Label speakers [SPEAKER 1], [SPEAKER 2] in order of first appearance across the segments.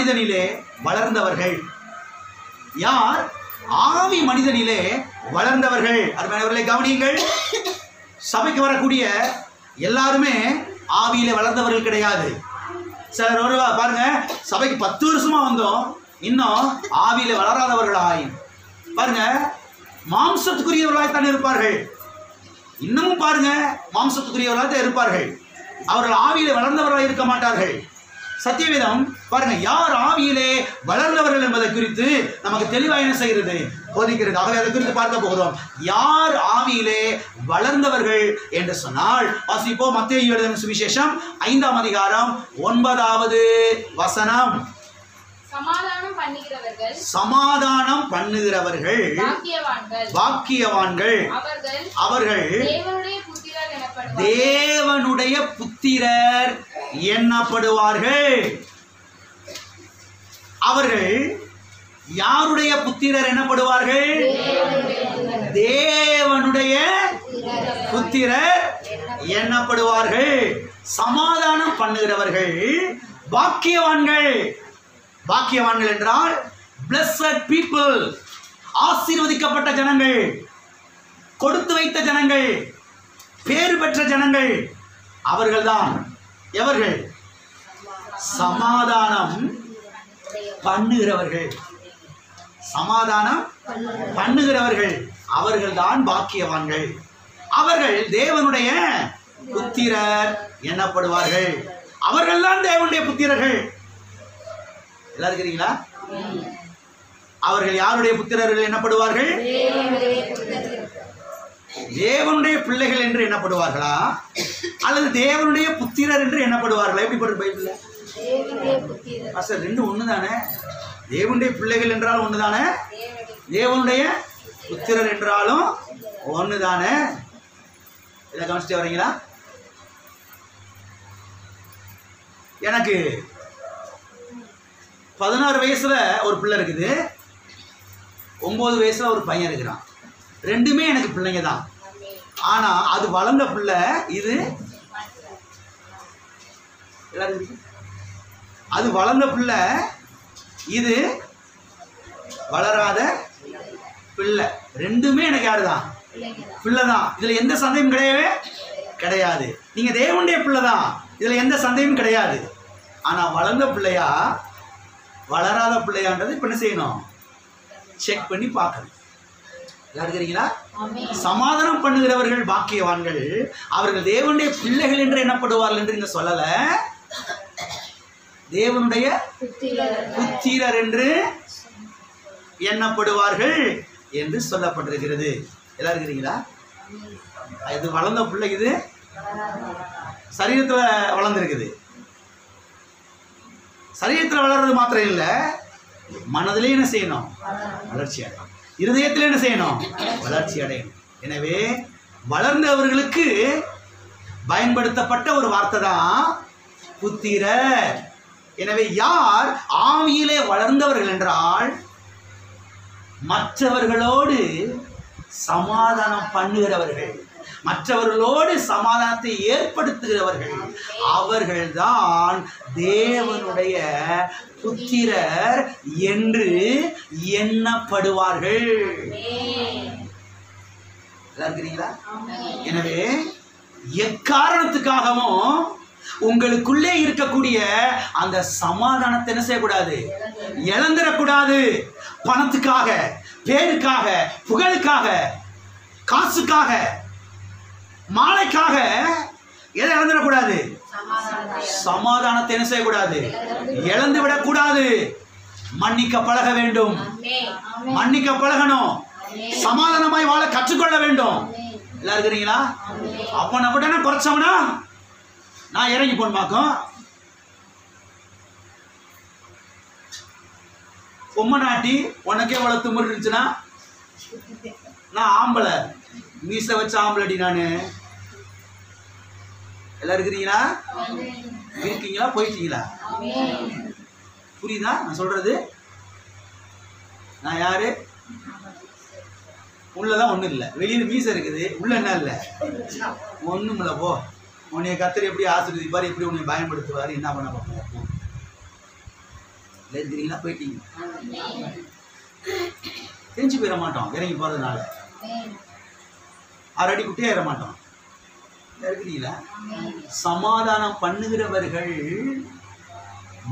[SPEAKER 1] மனிதனிலே வளர்ந்தவர்கள்? யார் ஆவி மனிதனிலே வளர்ந்தவர்கள்? அருமையானவர்களை கவனியுங்கள். சபைக்கு வரக்கூடிய எல்லாருமே ஆவியிலே வளர்ந்தவர்கள் கிடையாது. சிலர் ஒரு பாருங்க, சபைக்கு 10 வருஷமா வந்தோம், இன்னும் ஆவியிலே வளராதவர்களாய் பாருங்க, மாம்சத்துக்குரியவர்களாய்த்தான் இருப்பார்கள். இன்னமும் பாருங்க, மாம்சத்துக்குரியவர்களாக தான் இருப்பார்கள். அவர்கள் ஆவியிலே வளர்ந்தவர்களாக இருக்க மாட்டார்கள். சத்தியவேதம் பாருங்க, யார் ஆவியிலே வளர்ந்தவர்கள் என்பதை குறித்து நமக்கு தெளிவாக என்ன செய்கிறது, போதிக்கிறது. ஆகவே அதை குறித்து பார்க்க போகிறோம். யார் ஆவியிலே வளர்ந்தவர்கள் என்று சொன்னால் வாசிப்போம். மத்தேயு எழுதின சுவிசேஷம் 5ஆம் அதிகாரம் 9வது வசனம். சமாதானம் பண்ணுகிறவர்கள் பாக்கியவான்கள், அவர்கள் தேவனுடைய புத்திரர் எண்ணப்படுவார்கள். அவர்கள் யாருடைய புத்திரர் எண்ணப்படுவார்கள்? தேவனுடைய புத்திரர் எண்ணப்படுவார்கள். சமாதானம் பண்ணுகிறவர்கள் பாக்கியவான்கள். பாக்கியவான்கள் என்றால் blessed people, ஆசீர்வதிக்கப்பட்ட ஜனங்கள், கொடுத்து வைத்த ஜனங்கள், பேறு பெற்ற ஜனங்கள். அவர்கள்தான் எவர்கள்? சமாதானம் பண்ணுகிறவர்கள். சமாதானம் பண்ணுகிறவர்கள் அவர்கள்தான் பாக்கியவான்கள். அவர்கள் தேவனுடைய புத்திரர் எண்ணப்படுவார்கள். அவர்கள்தான் தேவனுடைய புத்திரர்கள். எல்லாம் இருக்கிறீங்களா? அவர்கள் யாருடைய புத்திரர்கள் எண்ணப்படுவார்கள்? தேவனுடைய பிள்ளைகள் என்று எண்ணப்படுவார்களா, அல்லது தேவனுடைய புத்திரர் என்று எண்ணப்படுவார்களா? எப்படி போட்டு பைபிள்ல? ரெண்டு ஒண்ணு தானே. தேவனுடைய பிள்ளைகள் என்றாலும் ஒண்ணு தானே, தேவனுடைய புத்திரர் என்றாலும் ஒண்ணு தானே. இதை கவனிச்சுட்டு வரீங்களா? எனக்கு 16 வயசுல ஒரு பிள்ளை இருக்குது, 9 வயசுல ஒரு பையன் இருக்கிறான். ரெண்டுமே எனக்கு பிள்ளைங்க தான். ஆனா அது வளர்ந்த பிள்ளை, இது அது வளர்ந்த பிள்ளை, இது வளராத பிள்ளை. ரெண்டுமே எனக்கு யாருதான்? பிள்ளை தான். இதுல எந்த சந்தேகம் கிடையவே கிடையாது. நீங்க தேவனுடைய பிள்ளை தான், இதுல எந்த சந்தேகமும் கிடையாது. ஆனா வளர்ந்த பிள்ளையா வளராத பிள்ளையான்றது இப்ப என்ன செய்யணும்? செக் பண்ணி பார்க்கணும். இருக்கிறீங்களா? சமாதானம் பண்ணுகிறவர்கள் பாக்கியவான்கள், அவர்கள் தேவனுடைய பிள்ளைகள் என்று எண்ணப்படுவார்கள் என்று இங்க சொல்லல, தேவனுடைய புத்திரர் என்று எண்ணப்படுவார்கள் என்று சொல்லப்பட்டிருக்கிறது. எல்லாம் இருக்கிறீங்களா? இது வளர்ந்த பிள்ளை, இது சரீரத்துல வளர்ந்துருக்குது. சரீரத்தில் வளர்றது மாத்திரம் இல்ல, மனதிலே என்ன செய்யணும்? வளர்ச்சி அடையணும். இருதயத்தில் என்ன செய்யணும்? வளர்ச்சி அடையணும். எனவே வளர்ந்தவர்களுக்கு பயன்படுத்தப்பட்ட ஒரு வார்த்தை தான் புத்திரர். எனவே யார் ஆவியிலே வளர்ந்தவர்கள் என்றால் மற்றவர்களோடு சமாதானம் பண்ணுகிறவர்கள், மற்றவர்களோடு சமாதானத்தை ஏற்படுத்துகிறவர்கள். அவர்கள்தான் தேவனுடைய புத்திரர் என்று எண்ணப்படுவார்கள். இருக்கிறீங்களா? எனவே எக்காரணத்துக்காகவும் உங்களுக்குள்ளே இருக்கக்கூடிய அந்த சமாதானத்தை என்ன செய்யக்கூடாது? இழந்துடக்கூடாது. பணத்துக்காக, பேருக்காக, புகழுக்காக, காசுக்காக, மாலைக்காக எதை இழந்துடக்கூடாது? சமாதானத்தை என்ன செய்யக்கூடாது? இழந்து விடக்கூடாது. மன்னிக்க பழக வேண்டும், மன்னிக்க பழகணும், சமாதானமாய் வாழ கற்றுக்கொள்ள வேண்டும். எல்லாம் இருக்கிறீங்களா? அவனை விட குறைச்சவனா நான் இறங்கி போன்பாக்கும். பொம்மை நாட்டி உனக்கே வளர்த்து முறை இருந்துச்சுன்னா, நான் ஆம்பளை, மீசை வச்ச ஆம்பளடி நானு. எல்லாம் இருக்கிறீங்களா? இருக்கீங்களா? போயிட்டீங்களா? புரியுதா நான் சொல்றது? நான் யாரு? உள்ளதான் ஒண்ணும் இல்லை, வெளியில மீசை இருக்குது, உள்ள என்ன இல்லை, ஒண்ணும் இல்லை. போ, உன்னைய கத்தர் எப்படி ஆசீர்வதிப்பார், எப்படி உன்னை பயன்படுத்துவார், என்ன பண்ண பார்ப்போம். இருக்கிறீங்களா? போயிட்டீங்க. தெரிஞ்சு போயிட மாட்டோம் இறங்கி போறதுனால. 6 அடி குட்டியா ஏற மாட்டோம். இருக்கிறீங்களா? சமாதானம் பண்ணுகிறவர்கள்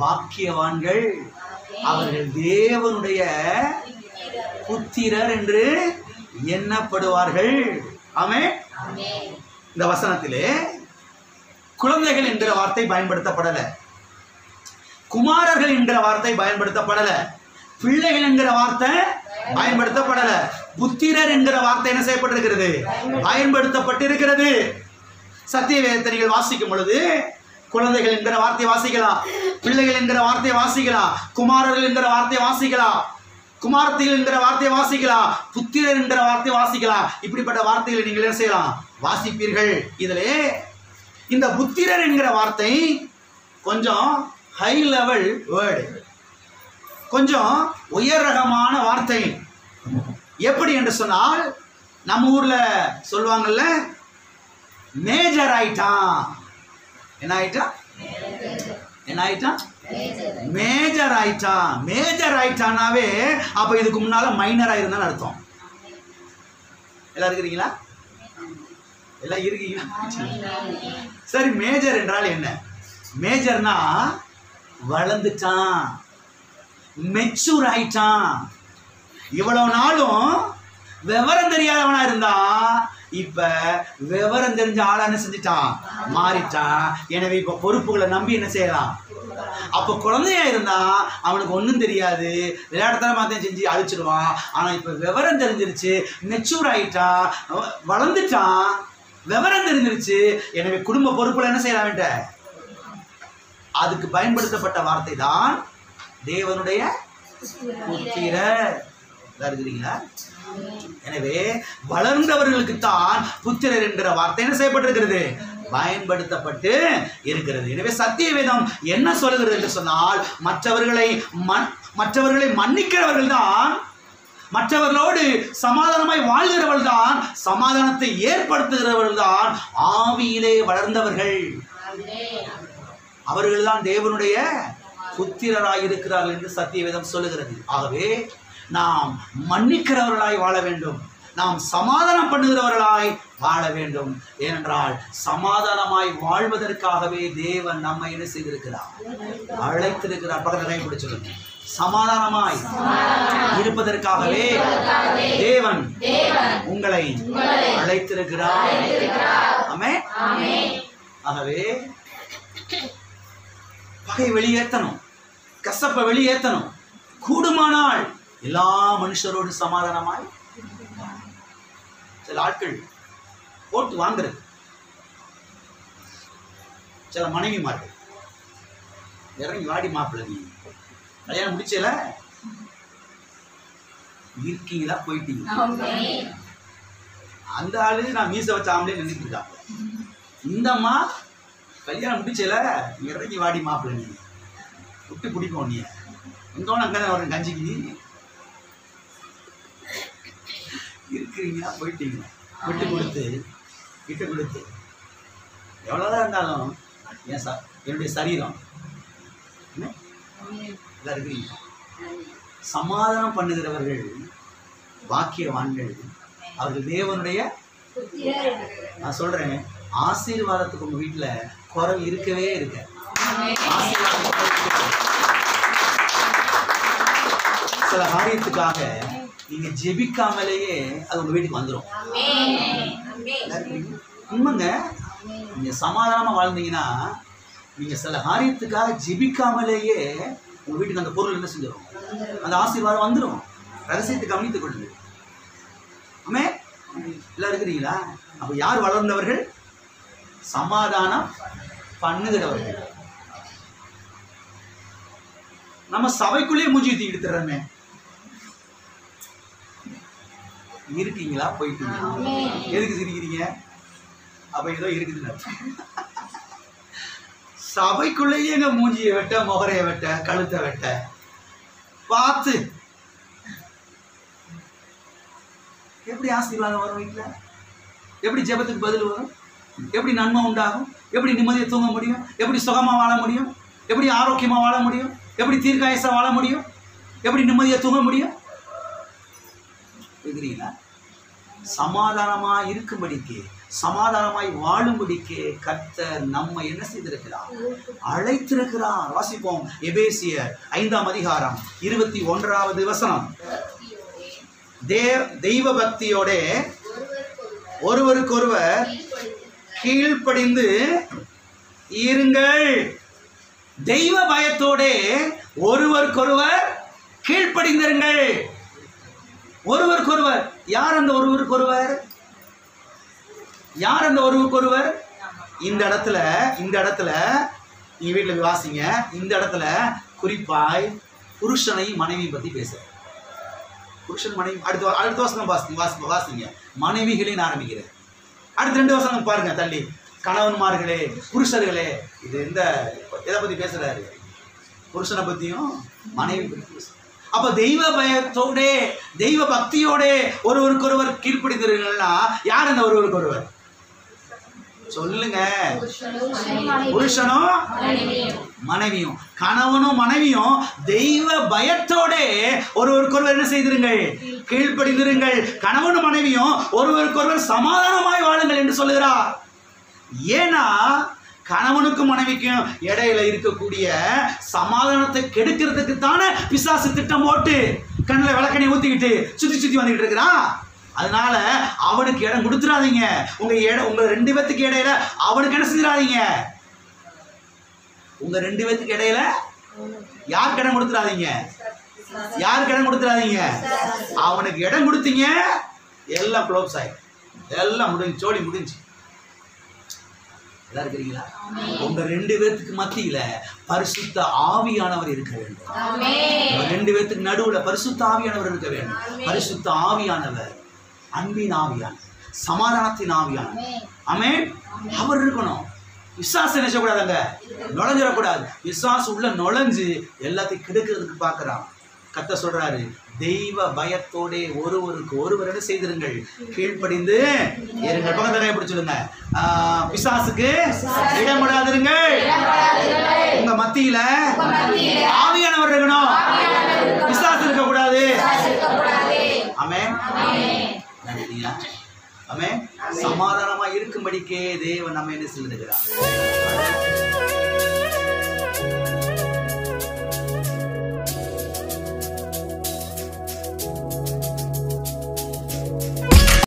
[SPEAKER 1] பாக்கியவான்கள், அவர்கள் தேவனுடைய புத்திரர் என்று எண்ணப்படுவார்கள். ஆமென். இந்த வசனத்திலே குழந்தைகள் என்கிற வார்த்தை பயன்படுத்தப்படல, குமாரர்கள் என்கிற வார்த்தை பயன்படுத்தப்படல, பிள்ளைகள் என்கிற வார்த்தை பயன்படுத்தப்படல, புத்திரர் என்கிற வார்த்தை என்ன செய்யப்பட்டிருக்கிறது? பயன்படுத்தப்பட்டிருக்கிறது. சத்திய வேதத்தை நீங்கள் வாசிக்கும் பொழுது குழந்தைகள் என்கிற வார்த்தையை வாசிக்கலாம், பிள்ளைகள் என்கிற வார்த்தையை வாசிக்கலாம், குமாரர்கள் என்கிற வார்த்தையை வாசிக்கலாம், குமாரத்திகள் என்கிற வார்த்தையை வாசிக்கலாம், புத்திரர் என்கிற வார்த்தையை வாசிக்கலாம். இப்படிப்பட்ட வார்த்தைகளை நீங்கள் என்ன செய்யலாம்? வாசிப்பீர்கள். இதிலே இந்த புத்திரர் என்கிற வார்த்தை கொஞ்சம் ஹை லெவல் வேர்டு, கொஞ்சம் உயர் ரகமான வார்த்தை. எப்படி என்று சொன்னால், நம்ம ஊர்ல சொல்லுவாங்கல்ல, மேஜர் ஆயிட்டான். என்ன ஆயிட்டான்? என்ன ஆயிட்டான்? மேஜர் ஆயிட்டான். மேஜர் ஆயிட்டானாவே அப்ப இதுக்கு முன்னால மைனர் ஆயிருந்தான்னு அர்த்தம். எல்லாம் இருக்கிறீங்களா? எல்லாம் இருக்கீங்களா? சரி, மேஜர் என்றால் என்ன? மேஜர்னா வளர்ந்துட்டான், மெச்சூர் ஆயிட்டான். இவ்வளவு நாளும் விவரம் தெரியாதவனா இருந்தா இப்ப விவரம் தெரிஞ்ச ஆளா என்ன செஞ்சிட்டான்? மாறிட்டான். எனவே இப்ப பொறுப்புகளை நம்பி என்ன செய்யலாம்? அப்ப குழந்தையா இருந்தா அவனுக்கு ஒன்றும் தெரியாது, விளையாட்டுத்தனமா தான் செஞ்சு அழிச்சிடுவான். ஆனா இப்ப விவரம் தெரிஞ்சிருச்சு, மெச்சூர் ஆயிட்டான், வளர்ந்துட்டான், விவரம் தெரிஞ்சிருச்சு. எனவே குடும்ப பொறுப்புல என்ன செய்யலாம் வேண்ட? அதுக்கு பயன்படுத்தப்பட்ட வார்த்தை தான் தேவனுடைய புத்திரர். இருக்கிறீங்களா? எனவே வளர்ந்தவர்களுக்கு தான் புத்திரர் என்கிற வார்த்தை என்ன செய்யப்பட்டிருக்கிறது? பயன்படுத்தப்பட்டு இருக்கிறது. எனவே சத்திய வேதம் என்ன சொல்லுகிறது என்று சொன்னால், மற்றவர்களை மன்னிக்கிறவர்கள் தான், மற்றவர்களோடு சமாதானமாய் வாழ்கிறவர்கள் தான், சமாதானத்தை ஏற்படுத்துகிறவர்கள் தான் ஆவியிலே வளர்ந்தவர்கள். அவர்கள் தான் தேவனுடைய புத்திரராய் இருக்கிறார்கள் என்று சத்திய வேதம் சொல்லுகிறது. ஆகவே நாம் மன்னிக்கிறவர்களாய் வாழ வேண்டும், நாம் சமாதானம் பண்ணுகிறவர்களாய் வாழ வேண்டும். ஏனென்றால் சமாதானமாய் வாழ்வதற்காகவே தேவன் நம்மை என்ன செய்திருக்கிறார்? அழைத்திருக்கிறார். பக்கத்தில் கை பிடிச்சிருங்க. சமாதானமாய் இருப்பதற்காகவே தேவன் உங்களை அழைத்திருக்கிறார். ஆமென். ஆகவே பகை வெளியேற்றணும், கசப்பை வெளியேற்றணும். கூடுமானால் எல்லா மனுஷரோடு சமாதானமாய். சில ஆட்கள் போட்டு வாங்குறது, சில மனைவிமார்கள் இறங்கி வாடி மாப்பிள்ள, நீ கல்யாணம் முடிச்சல இருக்கீங்களா? போயிட்டீங்க. அந்த ஆளு நான் மீச வச்ச ஆம்பளே நின்றுட்டு இருக்காங்க. இந்தம்மா கல்யாணம் முடிச்சல இறங்கி வாடி மாப்பிள்ள, நீ விட்டு பிடிக்கும், நீ எங்கோன்னு அங்கே ஒரு கஞ்சிக்கு இருக்கிறீங்களா? போயிட்டீங்க. விட்டு கொடுத்து எவ்வளோதான் இருந்தாலும் என்னுடைய சரீரம் எல்லாம் இருக்கிறீங்க. சமாதானம் பண்ணுகிறவர்கள் பாக்கியவான்கள், அவர்கள் தேவனுடைய. நான் சொல்றேன், ஆசீர்வாதத்துக்கு உங்க வீட்டுல குரல் இருக்கவே இருக்க. சில காரியத்துக்காக நீங்க ஜெபிக்காமலேயே அது உங்க வீட்டுக்கு வந்துடும். உண்மைங்க. நீங்க சமாதானமா வாழ்ந்தீங்கன்னா, நீங்க சில காரியத்துக்காக ஜெபிக்காமலேயே உங்க வீட்டுக்கு அந்த பொருள் என்ன செஞ்சிடும்? அந்த ஆசீர்வாதம் வந்துடும். ரகசியத்தை கவனித்துக் கொள்ளுங்க. ஆமே, எல்லாம் இருக்கிறீங்களா? அப்ப யார் வளர்ந்தவர்கள்? சமாதானம் பண்ணுகிறவர்கள். நம்ம சபைக்குள்ளேயே மூஞ்சி ஊத்தி எடுத்துறோமே. இருக்கீங்களா? போயிட்டீங்க. எதுக்கு சிரிக்கிறீங்க? அப்ப ஏதோ இருக்குதுன்னு. சபைக்குள்ளேயே எங்க மூஞ்சியை வெட்ட, முகரைய வெட்ட, கழுத்தை வெட்ட பார்த்து எப்படி ஆசீர்வாதம் வரும் வீட்டுல? எப்படி ஜெபத்துக்கு பதில் வரும்? எப்படி நன்மை உண்டாகும்? எப்படி நிம்மதியை தூங்க முடியும்? எப்படி சுகமா வாழ முடியும்? எப்படி ஆரோக்கியமா வாழ முடியும்? எப்படி தீர்க்காயசா வாழ முடியும்? எப்படி நிம்மதியா தூங்க முடியும்? கேக்குறீங்களா? சமாதானமாய் இருக்கும்படிக்கு, சமாதானமாய் வாழும்படிக்கு கர்த்தர் நம்ம என்ன செய்திருக்கிறார்? அழைத்திருக்கிறார். வாசிப்போம். எபேசியர் 5ஆம் அதிகாரம் 21வது வசனம். தெய்வ பக்தியோட ஒருவருக்கொருவர் கீழ்ப்படிந்து இருங்கள். தெய்வ பயத்தோட ஒருவருக்கொருவர் கீழ்ப்படிந்திருங்கள். ஒருவருக்கொருவர். யார் அந்த ஒருவருக்கொருவர்? யார் அந்த ஒருவருக்கொருவர்? இந்த இடத்துல நீங்க வீட்டில் வாசிங்க. இந்த இடத்துல குறிப்பாய் புருஷனை மனைவி பத்தி பேசுற. புருஷன் மனைவி. அடுத்த வசனம் வாசிங்க. மனைவிகளின் ஆரம்பிக்கிறேன். அடுத்த 2 வசனம் பாருங்க தள்ளி. கணவன்மார்களே, புருஷர்களே. இது எதை பத்தி பேசுறாரு? புருஷனை பத்தியும் மனைவி பத்தி பேசுறாரு. அப்ப தெய்வ பயத்தோட தெய்வ பக்தியோட ஒருவருக்கொருவர் கீழ்ப்படிந்தீர்கள்னா யார் அந்த ஒருவருக்கொருவர்? சொல்லுங்க. புருஷனும் மனைவியும், கணவனும் மனைவியும் தெய்வ பயத்தோட ஒருவருக்கொருவர் என்ன செய்திருங்கள்? கீழ்ப்படிந்திருங்கள். கணவனும் மனைவியும் ஒருவருக்கொருவர் சமாதானமாய் வாழுங்கள் என்று சொல்லுகிறார். ஏன்னா கணவனுக்கும் மனைவிக்கும் இடையில இருக்கக்கூடிய சமாதானத்தை கெடுக்கிறதுக்கு தானே பிசாசு திட்டம் போட்டு கண்ணில் விளக்கணை ஊத்திக்கிட்டு சுத்தி வந்துகிட்டு இருக்கிறான். அதனால அவனுக்கு இடம் கொடுத்துடாதீங்க. உங்க 2 பேத்துக்கு இடையில அவனுக்கு என்ன செஞ்சிடாதீங்க. உங்க 2 பேத்துக்கு இடையில யாருக்கு இடம் கொடுத்துடாதீங்க. யாருக்கு இடம் கொடுத்துடாதீங்க. அவனுக்கு இடம் கொடுத்தீங்க, எல்லாம் க்ளோஸ் ஆயிடும். எல்லாம் முடிஞ்சு, ஜோலி முடிஞ்சு. இருக்கிறீங்களா? உங்க 2 பேத்துக்கு மத்தியில பரிசுத்த ஆவியானவர் இருக்க வேண்டும். 2 பேத்துக்கு நடுவுல பரிசுத்த ஆவியானவர் இருக்க வேண்டும். பரிசுத்த ஆவியானவர் அன்பின் ஆவியானவர், சமாதானத்தின் ஆவியானவர். ஆமென். அவர் இருக்கணும். விசுவாசம் என்ன செய்யக்கூடாதுங்க, நுழைஞ்சிடக்கூடாது. விசுவாசம் உள்ள நுழைஞ்சு எல்லாத்தையும் கெடுக்கிறதுக்கு பார்க்கிறான். கர்த்தர் சொல்றாரு, தெய்வ பயத்தோட ஒருவருக்கு ஒருவர் என்ன செய்திருங்கள்? கீழ்ப்படிந்து இருங்கள். பக்கத்துல எப்படி சொல்லுங்க? பிசாசுக்கு இடமிடாதிருங்கள். உங்க மத்தியில ஆவியானவர் இருக்கணும், பிசாசு இருக்கக்கூடாது. ஆமென். ஆமென். சமாதானமா இருக்கும்படிக்கே தேவன் நம்ம என்ன செய்திருக்கிறார்?